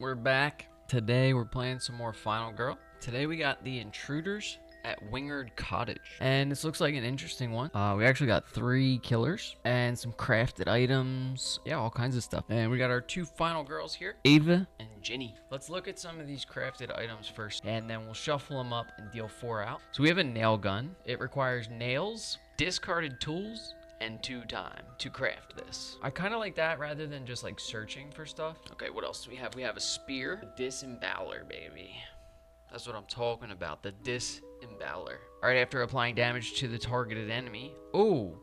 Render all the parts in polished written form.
We're back. Today we're playing some more Final Girl. Today we got the Intruders at Wingard Cottage. And this looks like an interesting one. We actually got 3 killers and some crafted items. Yeah, all kinds of stuff. And we got our 2 final girls here, Ava and Ginny. Let's look at some of these crafted items first, and then we'll shuffle them up and deal 4 out. So we have a nail gun. It requires nails, discarded tools, and 2 time to craft this. I kind of like that rather than just like searching for stuff. Okay, what else do we have? We have a spear, a disemboweler, baby. That's what I'm talking about, the disemboweler. All right, after applying damage to the targeted enemy. Oh,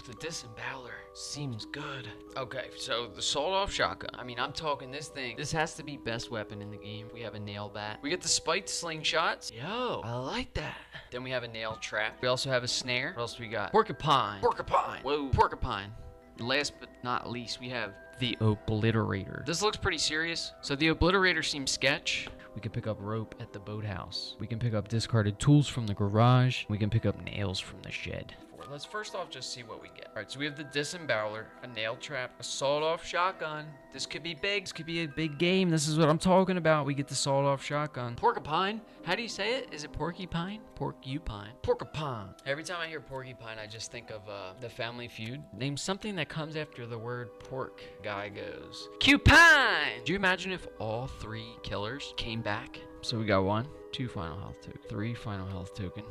the disemboweler seems good. Okay, so the sawed-off shotgun. I mean, I'm talking this thing. This has to be best weapon in the game. We have a nail bat. We get the spiked slingshots. Yo, I like that. Then we have a nail trap. We also have a snare. What else do we got? Porcupine. Porcupine. Whoa, porcupine. Last but not least, we have the obliterator. This looks pretty serious. So the obliterator seems sketch. We can pick up rope at the boathouse. We can pick up discarded tools from the garage. We can pick up nails from the shed. Let's first off just see what we get. All right, so we have the disemboweler, a nail trap, a sawed-off shotgun. This could be big. This could be a big game. This is what I'm talking about. We get the sawed-off shotgun. Porcupine. How do you say it? Is it porcupine? Porcupine. Porcupine. Every time I hear porcupine, I just think of the Family Feud. Name something that comes after the word pork. Guy goes, Cupine! Do you imagine if all 3 killers came back? So we got 1, 2 final health token, 3 final health token,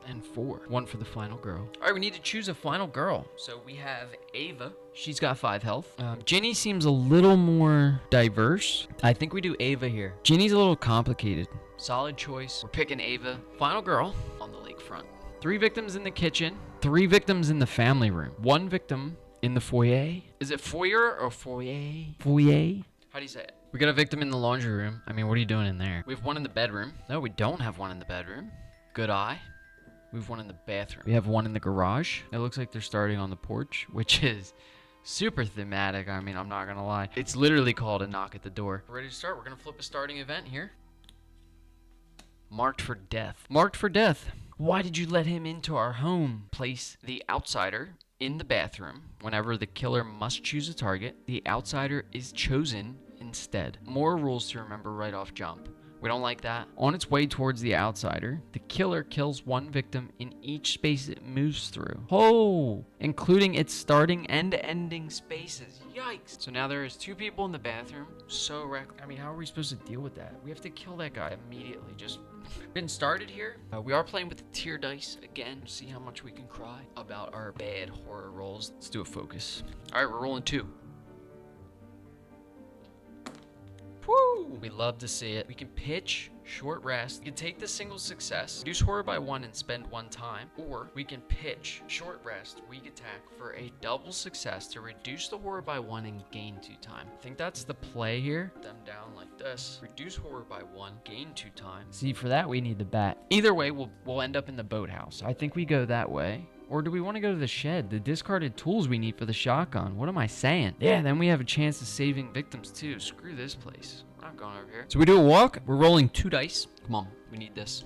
and 4. 1 for the final girl. All right, we need to choose a final girl. So we have Ava. She's got 5 health. Ginny seems a little more diverse. I think we do Ava here. Ginny's a little complicated. Solid choice. We're picking Ava. Final girl on the lakefront. 3 victims in the kitchen. 3 victims in the family room. 1 victim in the foyer. Is it foyer or foyer? Foyer? How do you say it? We got a victim in the laundry room. I mean, what are you doing in there? We have 1 in the bedroom. No, we don't have 1 in the bedroom. Good eye. We have 1 in the bathroom. We have 1 in the garage. It looks like they're starting on the porch, which is super thematic. I mean, I'm not gonna lie. It's literally called a knock at the door. We're ready to start. We're gonna flip a starting event here. Marked for death. Marked for death. Why did you let him into our home? Place the outsider in the bathroom. Whenever the killer must choose a target, the outsider is chosen instead. More rules to remember right off jump. We don't like that. On its way towards the outsider, the killer kills 1 victim in each space it moves through. Oh, including its starting and ending spaces. Yikes. So now there is 2 people in the bathroom. So I mean, how are we supposed to deal with that? We have to kill that guy immediately. Just been started here. We are playing with the tier dice again. See how much we can cry about our bad horror rolls. Let's do a focus. All right, we're rolling 2. Woo! We love to see it. We can pitch, short rest. We can take the single success, reduce horror by 1 and spend 1 time. Or we can pitch, short rest, weak attack for a double success to reduce the horror by 1 and gain 2 time. I think that's the play here. Them down like this. Reduce horror by 1, gain 2 time. See, for that we need the bat. Either way, we'll end up in the boathouse. I think we go that way. Or do we want to go to the shed? The discarded tools we need for the shotgun. What am I saying? Yeah, then we have a chance of saving victims too. Screw this place. We're not going over here. So we do a walk. We're rolling 2 dice. Come on, we need this.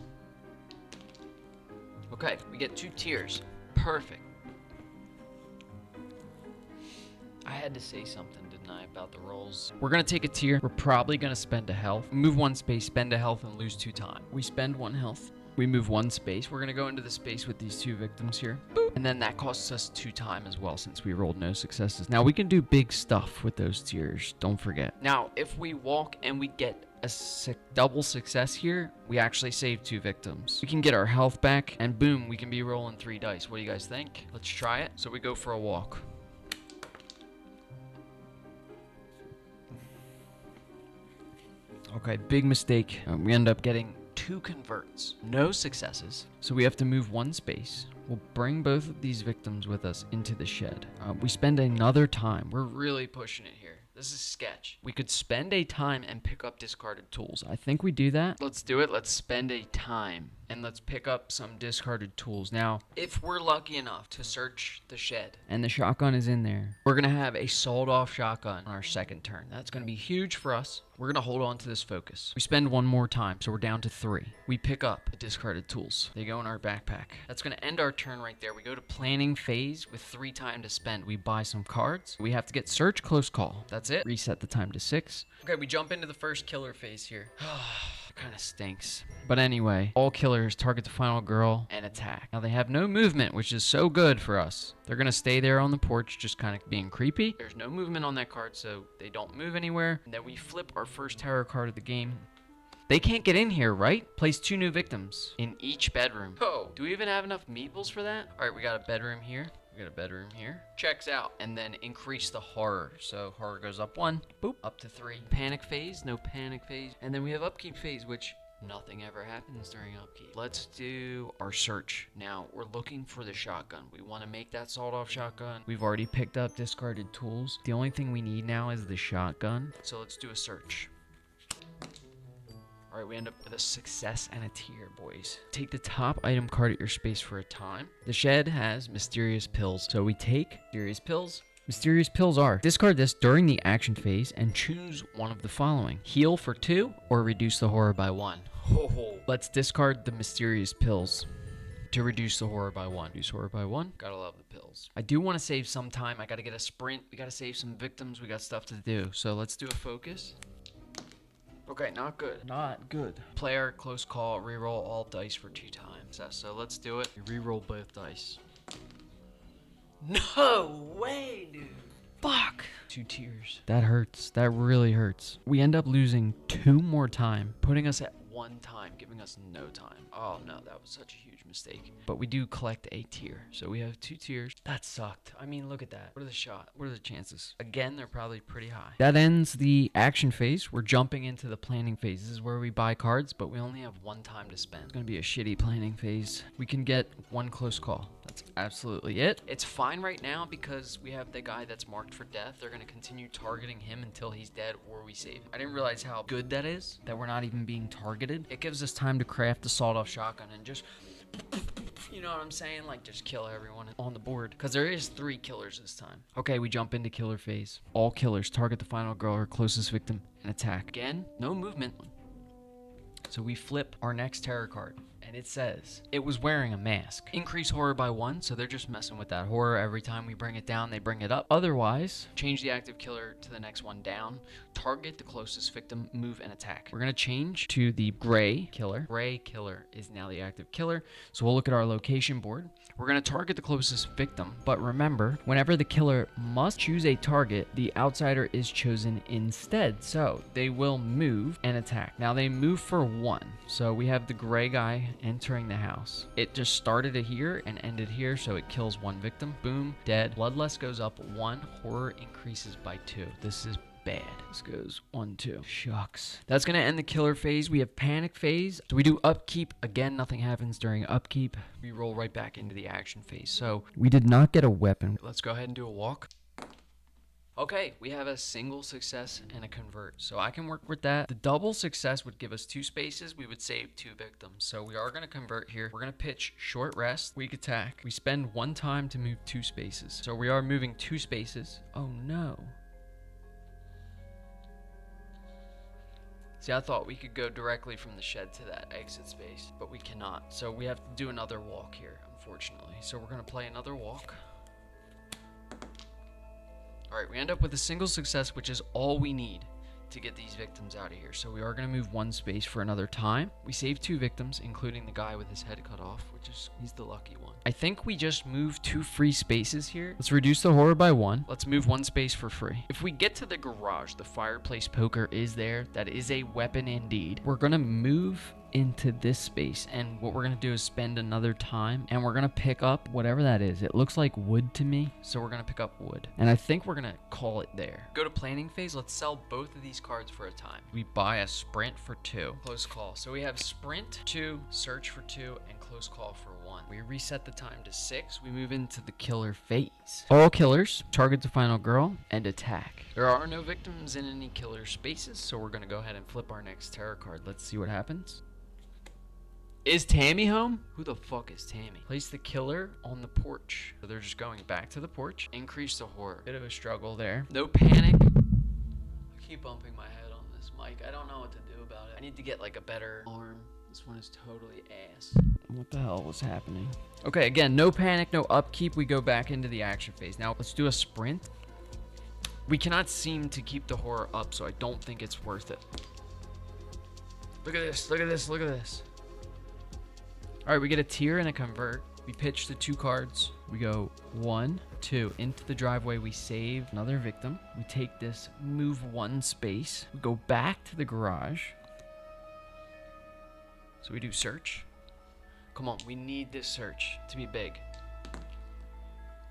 Okay, we get 2 tiers. Perfect. I had to say something, didn't I, about the rolls. We're going to take a tier. We're probably going to spend a health. Move 1 space, spend a health, and lose 2 time. We spend 1 health. We move 1 space. We're going to go into the space with these 2 victims here. Boop. And then that costs us 2 time as well since we rolled no successes. Now we can do big stuff with those tiers. Don't forget. Now, if we walk and we get a double success here, we actually save 2 victims. We can get our health back and boom, we can be rolling 3 dice. What do you guys think? Let's try it. So we go for a walk. Okay, big mistake. We end up getting 2 converts, no successes. So we have to move 1 space. We'll bring both of these victims with us into the shed. We spend another time. We're really pushing it here. This is sketch. We could spend a time and pick up discarded tools. I think we do that. Let's do it. Let's spend a time and let's pick up some discarded tools. Now, if we're lucky enough to search the shed and the shotgun is in there, we're going to have a sawed-off shotgun on our second turn. That's going to be huge for us. We're going to hold on to this focus. We spend one more time, so we're down to 3. We pick up the discarded tools. They go in our backpack. That's going to end our turn right there. We go to planning phase with 3 time to spend. We buy some cards. We have to get search, close call. That's it. Reset the time to 6. Okay, we jump into the first killer phase here. Kind of stinks. But anyway, all killers target the final girl and attack. Now they have no movement, which is so good for us. They're going to stay there on the porch, just kind of being creepy. There's no movement on that card, so they don't move anywhere. And then we flip our first terror card of the game. They can't get in here, right? Place 2 new victims in each bedroom. Oh, do we even have enough meeples for that? All right, we got a bedroom here. We got a bedroom here. Checks out. And then increase the horror. So horror goes up 1. Boop. Up to 3. Panic phase. No panic phase. And then we have upkeep phase, which nothing ever happens during upkeep. Let's do our search. Now, we're looking for the shotgun. We want to make that sawed-off shotgun. We've already picked up discarded tools. The only thing we need now is the shotgun. So let's do a search. All right, we end up with a success and a tier, boys. Take the top item card at your space for a time. The shed has mysterious pills. So we take mysterious pills. Mysterious pills are: discard this during the action phase and choose one of the following. Heal for 2 or reduce the horror by 1. Let's discard the mysterious pills to reduce the horror by 1. Reduce horror by 1. Gotta love the pills. I do want to save some time. I gotta get a sprint. We gotta save some victims. We got stuff to do. So let's do a focus. Okay, not good. Not good. Player, close call, reroll all dice for 2 times. So let's do it. Reroll both dice. No way, dude. Fuck. 2 tiers. That hurts. That really hurts. We end up losing 2 more time, putting us at 1 time, giving us no time. Oh no, that was such a huge mistake. But we do collect a tier. So we have 2 tiers. That sucked. I mean, look at that. What are the chances? Again, they're probably pretty high. That ends the action phase. We're jumping into the planning phase. This is where we buy cards, but we only have 1 time to spend. It's gonna be a shitty planning phase. We can get 1 close call. That's absolutely it. It's fine right now because we have the guy that's marked for death. They're gonna continue targeting him until he's dead or we save him. I didn't realize how good that is, that we're not even being targeted. It gives us time to craft the sawed-off shotgun and just, you know what I'm saying? Like, just kill everyone on the board. Because there is 3 killers this time. Okay, we jump into killer phase. All killers target the final girl or closest victim and attack. Again, no movement. So we flip our next terror card. And it says, it was wearing a mask. Increase horror by 1, so they're just messing with that horror. Every time we bring it down, they bring it up. Otherwise, change the active killer to the next one down. Target the closest victim, move, and attack. We're going to change to the gray killer. Gray killer is now the active killer. So we'll look at our location board. We're going to target the closest victim. But remember, whenever the killer must choose a target, the outsider is chosen instead. So they will move and attack. Now they move for 1. So we have the gray guy entering the house. It just started it here and ended here, so it kills 1 victim. Boom, dead. Bloodlust goes up 1. Horror increases by 2. This is bad. This goes 1, 2. Shucks. That's gonna end the killer phase. We have panic phase. So we do upkeep. Again, nothing happens during upkeep. We roll right back into the action phase. So we did not get a weapon. Let's go ahead and do a walk. Okay, we have a single success and a convert, so I can work with that. The double success would give us 2 spaces. We would save 2 victims, so we are going to convert here. We're going to pitch short rest, weak attack. We spend 1 time to move 2 spaces, so we are moving 2 spaces. Oh no. See, I thought we could go directly from the shed to that exit space, but we cannot. So we have to do another walk here, unfortunately. So we're going to play another walk. Alright, we end up with a single success, which is all we need to get these victims out of here. So we are going to move 1 space for another time. We save 2 victims, including the guy with his head cut off, which is, he's the lucky one. I think we just move 2 free spaces here. Let's reduce the horror by 1. Let's move 1 space for free. If we get to the garage, the fireplace poker is there. That is a weapon indeed. We're going to move into this space, and what we're gonna do is spend another time, and we're gonna pick up whatever that is. It looks like wood to me, so we're gonna pick up wood, and I think we're gonna call it there. Go to planning phase. Let's sell both of these cards for a time. We buy a sprint for 2. Close call. So we have sprint 2, search for 2, and close call for 1. We reset the time to 6. We move into the killer phase. All killers target the final girl and attack. There are no victims in any killer spaces, so we're gonna go ahead and flip our next tarot card. Let's see what happens. Is Tammy home? Who the fuck is Tammy? Place the killer on the porch. So they're just going back to the porch. Increase the horror. Bit of a struggle there. No panic. I keep bumping my head on this. this mic. I don't know what to do about it. I need to get like a better arm. This one is totally ass. What the hell was happening? Okay, again, no panic, no upkeep. We go back into the action phase. Now let's do a sprint. We cannot seem to keep the horror up, so I don't think it's worth it. Look at this, look at this, look at this. All right, we get a tier and a convert. We pitch the 2 cards. We go 1, 2 into the driveway. We save another victim. We take this, move 1 space. We go back to the garage. So we do search. Come on, we need this search to be big.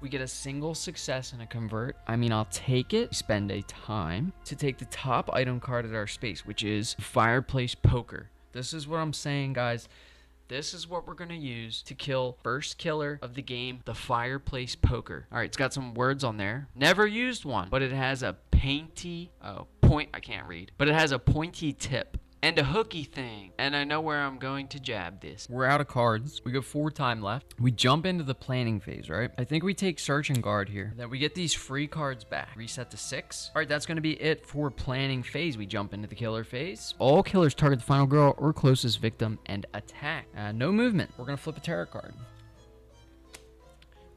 We get a single success and a convert. I mean, I'll take it. We spend a time to take the top item card at our space, which is Fireplace Poker. This is what I'm saying, guys. This is what we're going to use to kill first killer of the game, the Fireplace Poker. All right, it's got some words on there. Never used one, but it has a I can't read. But it has a pointy tip. And a hooky thing. And I know where I'm going to jab this. We're out of cards. We got 4 time left. We jump into the planning phase, right? I think we take search and guard here. Then we get these free cards back. Reset to 6. All right, that's going to be it for planning phase. We jump into the killer phase. All killers target the final girl or closest victim and attack. No movement. We're going to flip a tarot card.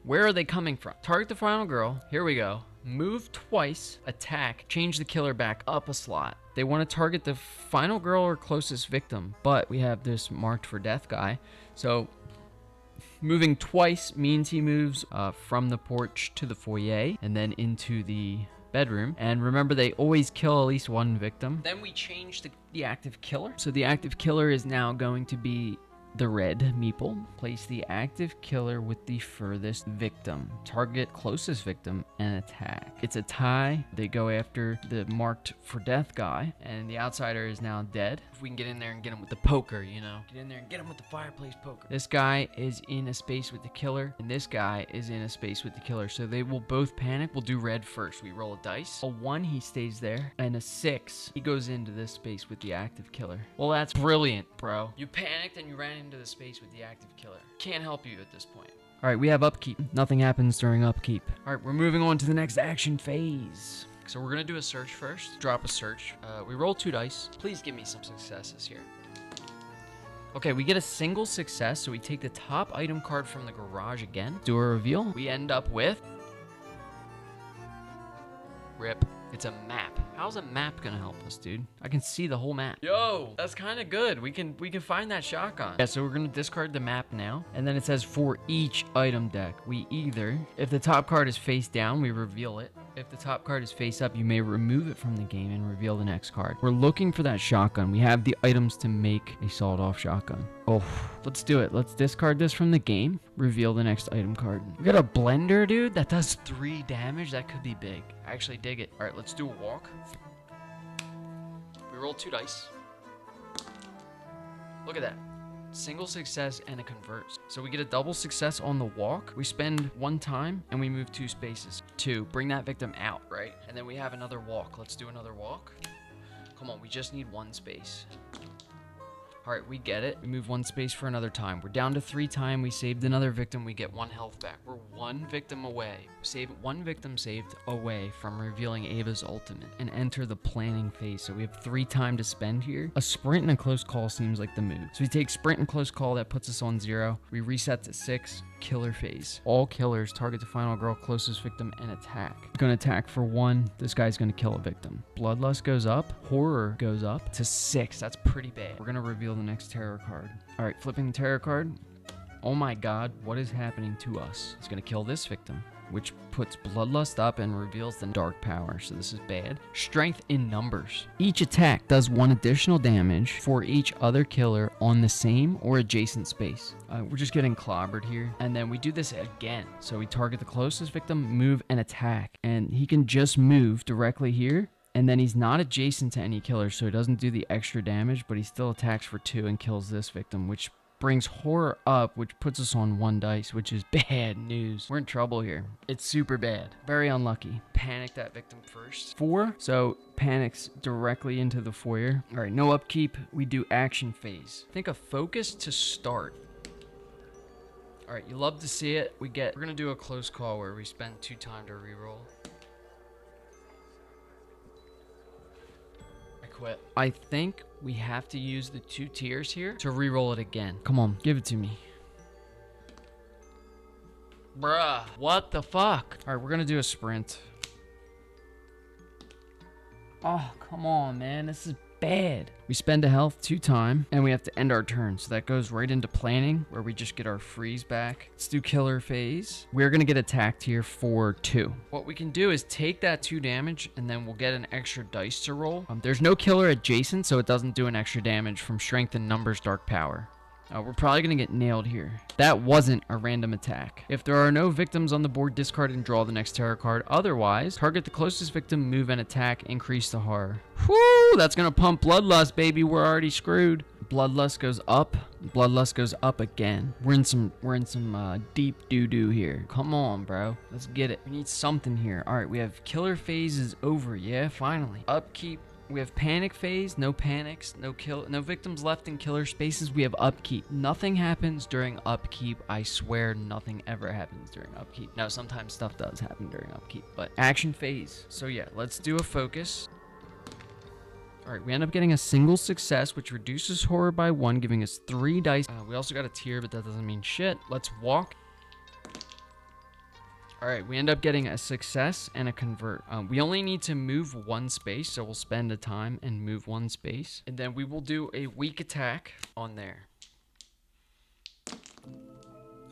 Where are they coming from? Target the final girl. Here we go. Move twice, attack, change the killer back up a slot. They want to target the final girl or closest victim, but we have this marked for death guy. So moving twice means he moves from the porch to the foyer and then into the bedroom. And remember, they always kill at least 1 victim. Then we change the active killer. So the active killer is now going to be the red meeple. Place the active killer with the furthest victim. Target closest victim and attack. It's a tie. They go after the marked for death guy, and the outsider is now dead. If we can get in there and get him with the poker, you know. Get in there and get him with the fireplace poker. This guy is in a space with the killer, and this guy is in a space with the killer. So they will both panic. We'll do red first. We roll a dice. A 1, he stays there, and a 6, he goes into this space with the active killer. Well, that's brilliant, bro. You panicked and you ran into the space with the active killer. Can't help you at this point. All right, we have upkeep. Nothing happens during upkeep. All right, we're moving on to the next action phase. So we're gonna do a search first. Drop a search. We roll 2 dice. Please give me some successes here. Okay, we get a single success, so we take the top item card from the garage again. Do a reveal. We end up with... Rip. It's a map. How's a map gonna help us, dude? I can see the whole map. Yo, that's kind of good. We can find that shotgun. Yeah, so we're gonna discard the map now. And then it says for each item deck, we either, if the top card is face down, we reveal it. If the top card is face up, you may remove it from the game and reveal the next card. We're looking for that shotgun. We have the items to make a sawed-off shotgun. Oh, let's do it. Let's discard this from the game. Reveal the next item card. We got a blender, dude. That does 3 damage. That could be big. I actually dig it. All right, let's do a walk. We roll 2 dice. Look at that. Single success and a convert. So we get a double success on the walk. We spend 1 time and we move 2 spaces. 2, bring that victim out, right? And then we have another walk. Let's do another walk. Come on, we just need 1 space. All right, we get it. We move 1 space for another time. We're down to 3 time. We saved another victim. We get 1 health back. We're 1 victim away. Save 1 victim saved away from revealing Ava's ultimate and enter the planning phase. So we have 3 time to spend here. A sprint and a close call seems like the move. So we take sprint and close call. That puts us on 0. We reset to 6. Killer phase. All killers target the final girl, closest victim, and attack. Gonna attack for 1. This guy's gonna kill a victim. Bloodlust goes up. Horror goes up to 6. That's pretty bad. We're gonna reveal the next tarot card. All right, flipping the tarot card. Oh my god, what is happening to us? It's gonna kill this victim, which puts Bloodlust up and reveals the dark power, so this is bad. Strength in numbers. Each attack does 1 additional damage for each other killer on the same or adjacent space. We're just getting clobbered here. And then we do this again. So we target the closest victim, move, and attack. And he can just move directly here. And then he's not adjacent to any killer, so he doesn't do the extra damage, but he still attacks for 2 and kills this victim, which brings horror up, which puts us on 1 dice, which is bad news. We're in trouble here. It's super bad. Very unlucky. Panic that victim first. 4, so panics directly into the foyer. All right, no upkeep. We do action phase. Think a focus to start. All right, you love to see it. We're gonna do a close call where we spend 2 time to reroll. I quit. I think we have to use the 2 tiers here to re-roll it again. Come on, give it to me. Bruh, what the fuck? All right, we're gonna do a sprint. Oh, come on, man. This is bad. We spend a health 2 times, and we have to end our turn. So that goes right into planning, where we just get our freeze back. Let's do killer phase. We're going to get attacked here for 2. What we can do is take that 2 damage, and then we'll get an extra dice to roll. There's no killer adjacent, so it doesn't do an extra damage from strength and numbers dark power. We're probably going to get nailed here. That wasn't a random attack. If there are no victims on the board, discard and draw the next tarot card. Otherwise, target the closest victim, move and attack, increase the horror. Whoo! That's going to pump Bloodlust, baby. We're already screwed. Bloodlust goes up. Bloodlust goes up again. We're in some deep doo-doo here. Come on, bro. Let's get it. We need something here. All right, we have killer phase is over. Yeah, finally. Upkeep. We have panic phase, no panics, no victims left in killer spaces. We have upkeep. Nothing happens during upkeep. I swear nothing ever happens during upkeep. Now, sometimes stuff does happen during upkeep, but action phase. So yeah, let's do a focus. All right, we end up getting a single success, which reduces horror by 1, giving us 3 dice. We also got a tier, but that doesn't mean shit. Let's walk. All right, we end up getting a success and a convert. We only need to move 1 space, so we'll spend a time and move 1 space. And then we will do a weak attack on there.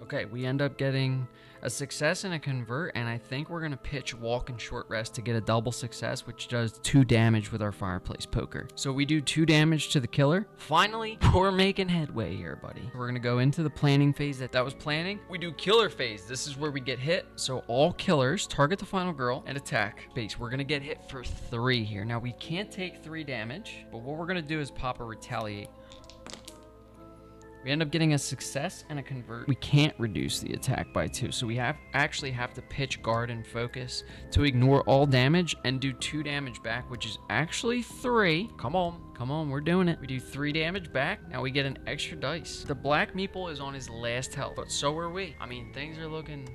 Okay, we end up getting a success and a convert, and I think we're going to pitch walk and short rest to get a double success, which does 2 damage with our fireplace poker. So we do 2 damage to the killer. Finally, we're making headway here, buddy. We're going to go into the planning phase that was planning. We do killer phase. This is where we get hit. So all killers target the final girl and attack base. We're going to get hit for 3 here. Now, we can't take 3 damage, but what we're going to do is pop a retaliate. We end up getting a success and a convert. We can't reduce the attack by 2, so we actually have to pitch guard and focus to ignore all damage and do 2 damage back, which is actually 3. Come on, we're doing it. We do 3 damage back. Now we get an extra dice. The black meeple is on his last health, but so are we. I mean, things are looking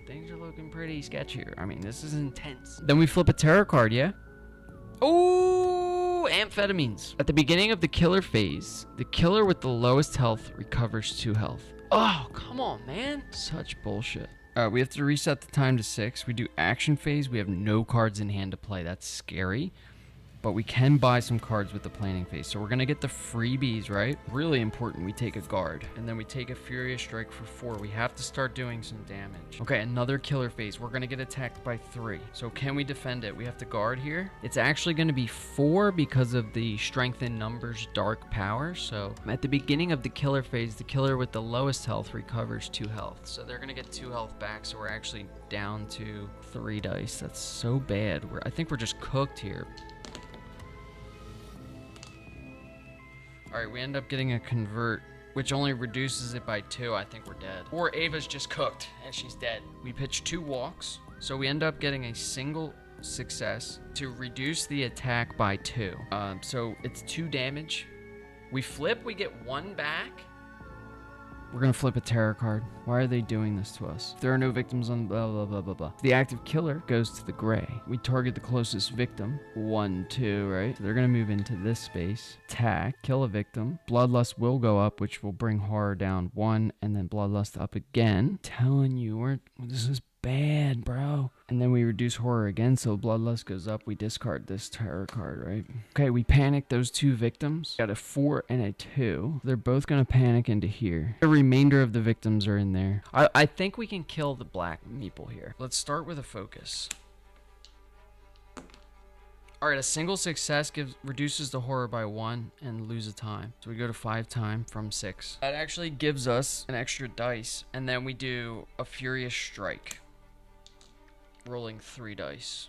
pretty sketchier. I mean, this is intense. Then we flip a tarot card, yeah? Oh, amphetamines. At the beginning of the killer phase, the killer with the lowest health recovers 2 health. Oh, come on, man. Such bullshit. We have to reset the time to 6. We do action phase. We have no cards in hand to play. That's scary. But we can buy some cards with the planning phase. So we're going to get the freebies, right? Really important. We take a guard. And then we take a furious strike for 4. We have to start doing some damage. Okay, another killer phase. We're going to get attacked by 3. So can we defend it? We have to guard here. It's actually going to be 4 because of the strength in numbers dark power. So at the beginning of the killer phase, the killer with the lowest health recovers 2 health. So they're going to get 2 health back. So we're actually down to 3 dice. That's so bad. I think we're just cooked here. All right, we end up getting a convert, which only reduces it by 2. I think we're dead. Or Ava's just cooked, and she's dead. We pitch 2 walks, so we end up getting a single success to reduce the attack by 2. So it's 2 damage. We flip, we get 1 back. We're going to flip a tarot card. Why are they doing this to us? There are no victims on blah, blah, blah, blah, blah. The active killer goes to the gray. We target the closest victim. 1, 2, right? So they're going to move into this space. Attack. Kill a victim. Bloodlust will go up, which will bring horror down 1, and then bloodlust up again. Telling you, this is bad, bro. And then we reduce horror again, so bloodlust goes up. We discard this tarot card, right? Okay, we panic those 2 victims. Got a 4 and a 2. They're both gonna panic into here. The remainder of the victims are in there. I think we can kill the black meeple here. Let's start with a focus. All right, a single success reduces the horror by 1 and lose a time. So we go to 5 time from 6. That actually gives us an extra dice, and then we do a furious strike. Rolling 3 dice.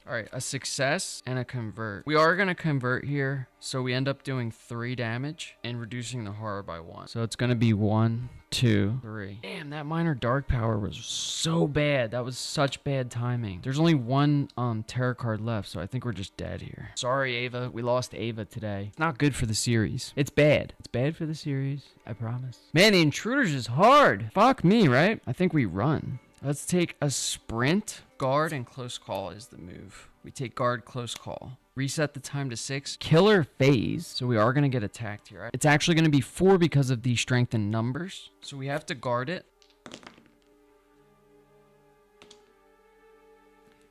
All right, a success and a convert. We are going to convert here, so we end up doing 3 damage and reducing the horror by 1. So it's going to be 1, 2, 3. Damn, that minor dark power was so bad. That was such bad timing. There's only 1 tarot card left, so I think we're just dead here. Sorry, Ava. We lost Ava today. It's not good for the series. It's bad. It's bad for the series, I promise. Man, the Intruders is hard. Fuck me, right? I think we run. Let's take a sprint. Guard and close call is the move. We take guard, close call. Reset the time to 6. Killer phase. So we are going to get attacked here. Right? It's actually going to be 4 because of the strength in numbers. So we have to guard it.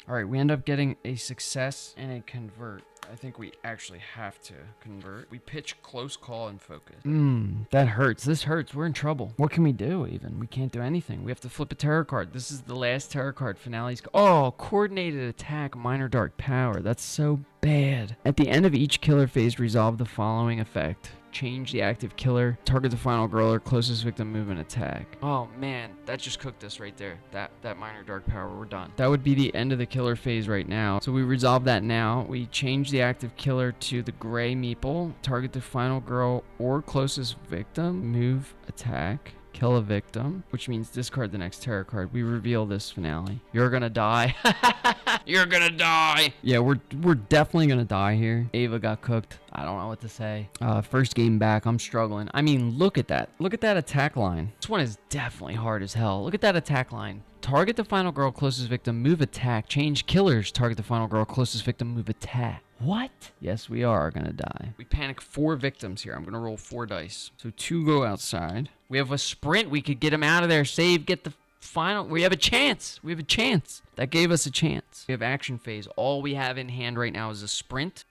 All right, we end up getting a success and a convert. I think we actually have to convert. We pitch close call and focus. That hurts. This hurts. We're in trouble. What can we do even? We can't do anything. We have to flip a terror card. This is the last terror card. Finale's. Oh, coordinated attack, minor dark power. That's so bad. At the end of each killer phase, resolve the following effect. Change the active killer, target the final girl or closest victim, move and attack. Oh man, that just cooked us right there. That minor dark power, we're done. That would be the end of the killer phase right now. So we resolve that now. We change the active killer to the gray meeple, target the final girl or closest victim, move, attack. Kill a victim, which means discard the next terror card. We reveal this finale. You're gonna die. You're gonna die. Yeah, we're definitely gonna die here. Ava got cooked. I don't know what to say. First game back, I'm struggling. I mean, look at that. Look at that attack line. This one is definitely hard as hell. Look at that attack line. Target the final girl, closest victim, move, attack. Change killers. Target the final girl, closest victim, move, attack. What? Yes, we are gonna die. We panic 4 victims here. I'm gonna roll 4 dice. So 2 go outside. We have a sprint. We could get him out of there. Save, get the final. We have a chance. We have a chance. That gave us a chance. We have action phase. All we have in hand right now is a sprint.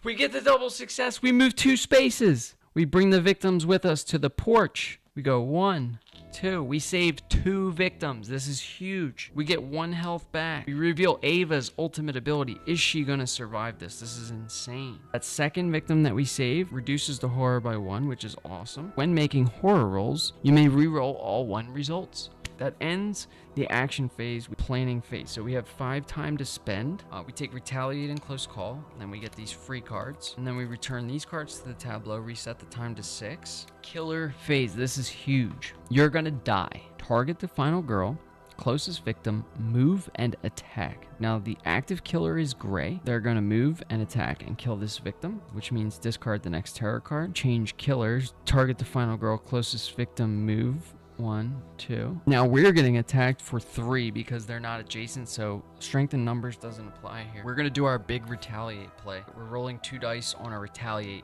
We get the double success. We move 2 spaces. We bring the victims with us to the porch. We go 1, 2. We save 2 victims. This is huge. We get 1 health back. We reveal Ava's ultimate ability. Is she gonna survive this? This is insane. That second victim that we save reduces the horror by 1, which is awesome. When making horror rolls, you may re-roll all 1 results. That ends the action phase with planning phase. So we have 5 time to spend. We take retaliate and close call, and then we get these free cards. And then we return these cards to the tableau, reset the time to 6. Killer phase. This is huge. You're gonna die. Target the final girl, closest victim, move and attack. Now the active killer is gray. They're gonna move and attack and kill this victim, which means discard the next terror card. Change killers. Target the final girl, closest victim, move. 1, 2. Now we're getting attacked for 3 because they're not adjacent, so strength in numbers doesn't apply here. We're gonna do our big retaliate play. We're rolling 2 dice on a retaliate.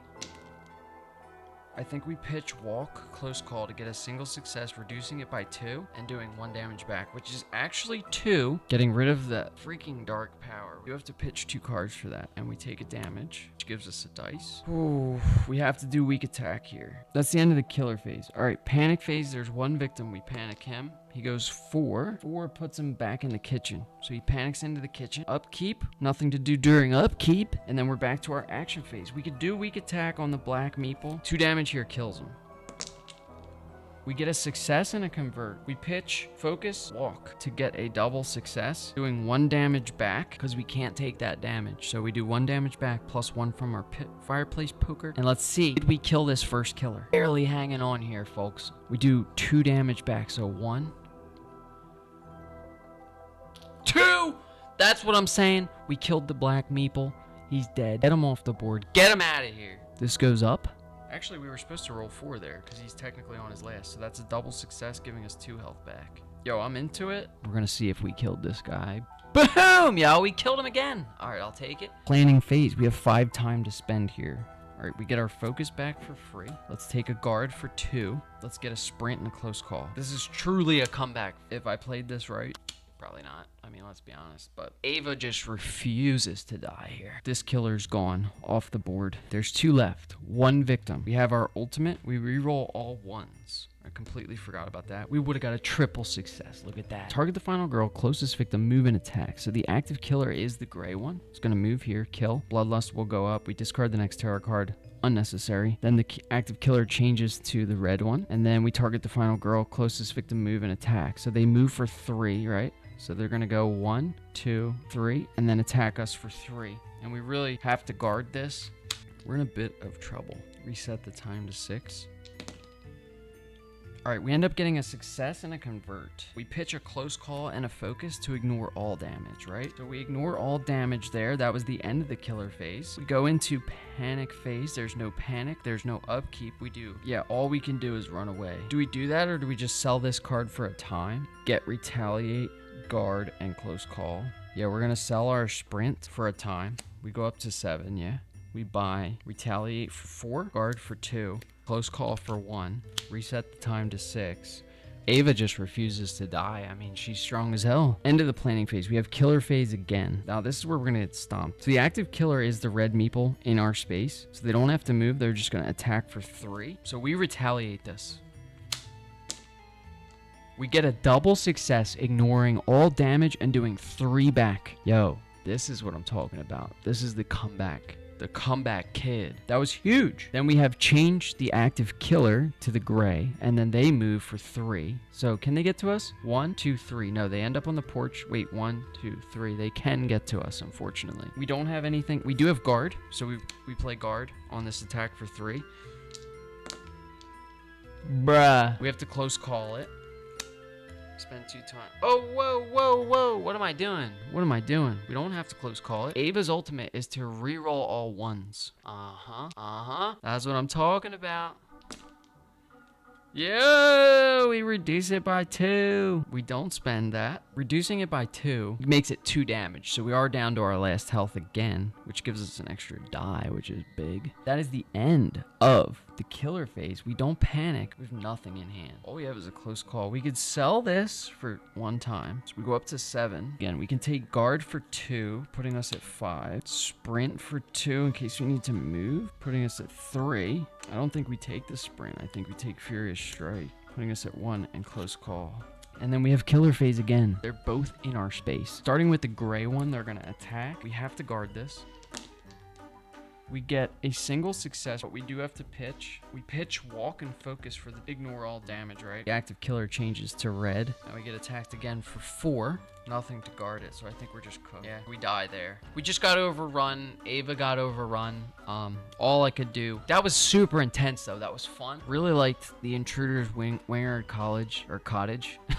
I think we pitch walk, close call to get a single success, reducing it by 2 and doing 1 damage back, which is actually 2. Getting rid of the freaking dark power. You have to pitch 2 cards for that, and we take a damage, which gives us a dice. Ooh, we have to do weak attack here. That's the end of the killer phase. All right, panic phase. There's 1 victim. We panic him. He goes 4. 4 puts him back in the kitchen. So he panics into the kitchen. Upkeep. Nothing to do during upkeep. And then we're back to our action phase. We could do weak attack on the black meeple. 2 damage here kills him. We get a success and a convert. We pitch, focus, walk to get a double success. Doing 1 damage back because we can't take that damage. So we do 1 damage back plus 1 from our fireplace poker. And let's see, did we kill this first killer? Barely hanging on here, folks. We do 2 damage back. So 1, 2. That's what I'm saying. We killed the black meeple. He's dead. Get him off the board. Get him out of here. This goes up. Actually, we were supposed to roll 4 there because he's technically on his last. So that's a double success, giving us 2 health back. Yo, I'm into it. We're going to see if we killed this guy. Boom! Yo, we killed him again. All right, I'll take it. Planning phase. We have 5 time to spend here. All right, we get our focus back for free. Let's take a guard for 2. Let's get a sprint and a close call. This is truly a comeback. If I played this right, probably not. I mean, let's be honest. But Ava just refuses to die here. This killer's gone off the board. There's 2 left. 1 victim. We have our ultimate. We reroll all 1s. I completely forgot about that. We would have got a triple success. Look at that. Target the final girl, closest victim, move and attack. So the active killer is the gray one. It's going to move here, kill. Bloodlust will go up. We discard the next tarot card. Unnecessary. Then the active killer changes to the red one. And then we target the final girl, closest victim, move and attack. So they move for 3, right? So they're going to go 1, 2, 3, and then attack us for 3. And we really have to guard this. We're in a bit of trouble. Reset the time to 6. All right, we end up getting a success and a convert. We pitch a close call and a focus to ignore all damage, right? So we ignore all damage there. That was the end of the killer phase. We go into panic phase. There's no panic. There's no upkeep. All we can do is run away. Do we do that, or do we just sell this card for a time? Get retaliate, guard, and close call. Yeah, we're gonna sell our sprint for a time. We go up to 7, yeah. We buy retaliate for 4, guard for 2, close call for 1, reset the time to 6. Ava just refuses to die. I mean, she's strong as hell. End of the planning phase. We have killer phase again. Now, this is where we're going to get stomped. So the active killer is the red meeple in our space. So they don't have to move. They're just going to attack for 3. So we retaliate this. We get a double success, ignoring all damage and doing 3 back. Yo, this is what I'm talking about. This is the comeback. The comeback kid. That was huge. Then we have changed the active killer to the gray, and then they move for 3. So can they get to us? 1, 2, 3. No, they end up on the porch. Wait, 1, 2, 3. They can get to us, unfortunately. We don't have anything. We do have guard, so we play guard on this attack for 3. Bruh. We have to close call it. Spend 2 time. Oh, whoa. What am I doing? We don't have to close call it. Ava's ultimate is to reroll all 1s. That's what I'm talking about. Yo, we reduce it by 2. We don't spend that. Reducing it by 2 makes it 2 damage. So we are down to our last health again, which gives us an extra die, which is big. That is the end of the killer phase. We don't panic. We have nothing in hand. All we have is a close call. We could sell this for 1 time. So we go up to 7. Again, we can take guard for 2, putting us at 5. Sprint for 2 in case we need to move, putting us at 3. I don't think we take the sprint. I think we take Furious Strike, putting us at 1 and close call. And then we have killer phase again. They're both in our space. Starting with the gray one, they're going to attack. We have to guard this. We get a single success, but we do have to pitch. We pitch, walk, and focus for the ignore all damage, right? The active killer changes to red. And we get attacked again for 4. Nothing to guard it, so I think we're just cooked. Yeah, we die there. We just got overrun. Ava got overrun. All I could do. That was super intense, though. That was fun. Really liked the Intruders Wingard Cottage.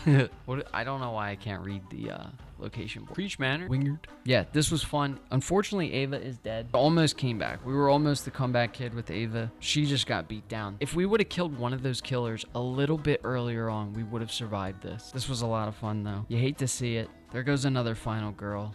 I don't know why I can't read the location board. Preach Manor. Wingard. Yeah, this was fun. Unfortunately, Ava is dead. Almost came back. We were almost the comeback kid with Ava. She just got beat down. If we would have killed one of those killers a little bit earlier on, we would have survived this. This was a lot of fun, though. You hate to see it. There goes another final girl.